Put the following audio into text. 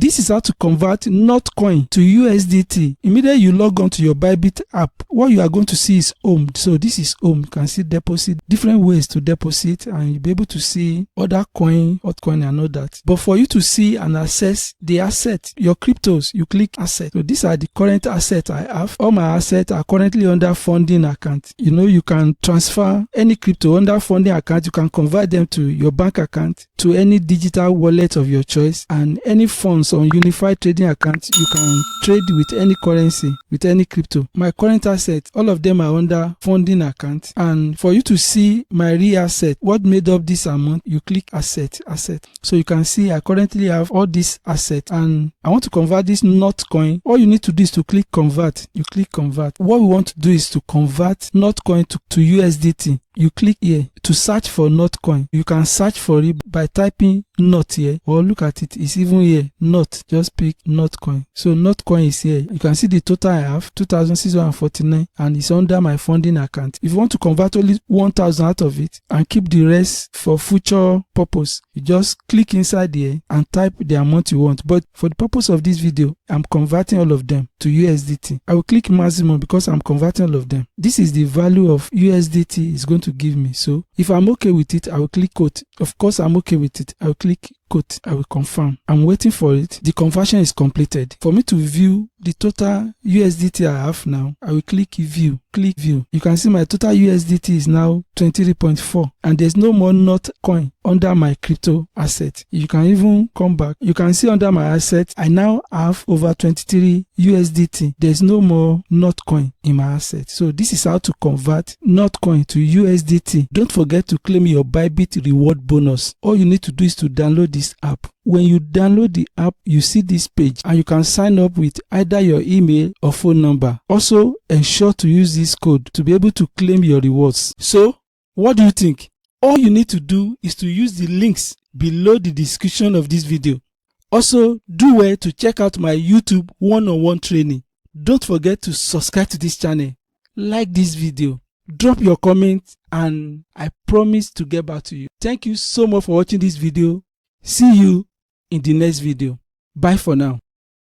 This is how to convert NOTcoin to USDT. Immediately you log on to your ByBit app, what you are going to see is home. So this is home. You can see deposit, different ways to deposit, and you'll be able to see other coin, altcoin and all that. But for you to see and access the asset, your cryptos, you click asset. So these are the current assets I have. All my assets are currently under funding account. You know, you can transfer any crypto under funding account. You can convert them to your bank account, to any digital wallet of your choice, and any funds on unified trading account. You can trade with any currency, with any crypto. My current assets, all of them are under funding account. And for you to see my real asset, what made up this amount, you click asset. So you can see I currently have all these assets, and I want to convert this NOTcoin. All you need to do is to click convert. You click convert. What we want to do is to convert NOTcoin to USDT. You click here to search for NOTcoin. You can search for it by typing NOT here, or look at it, it's even here, NOT. Just pick NOTcoin. So NOTcoin is here. You can see the total I have, 2,649, and it's under my funding account. If you want to convert only 1,000 out of it and keep the rest for future purpose, you just click inside here and type the amount you want. But for the purpose of this video, I'm converting all of them to USDT. I will click maximum because I'm converting all of them. This is the value of USDT is going to give me. So if I'm okay with it, I will click quote. Of course I'm okay with it. I will click quote. I will confirm. I'm waiting for it. The conversion is completed. For me to view the total USDT I have now, I will click view. Click view. You can see my total USDT is now 23.4, and there's no more NOTcoin under my crypto asset. You can even come back. You can see under my asset, I now have over 23 USDT. There's no more NOTcoin in my asset. So this is how to convert NOTcoin to USDT. Don't forget to claim your ByBit reward bonus. All you need to do is to download this app. When you download the app, you see this page, and you can sign up with either your email or phone number. Also, ensure to use this code to be able to claim your rewards. So, what do you think? All you need to do is to use the links below the description of this video. Also, do well to check out my YouTube one-on-one training. Don't forget to subscribe to this channel, like this video, drop your comments, and I promise to get back to you. Thank you so much for watching this video. See you in the next video. Bye for now.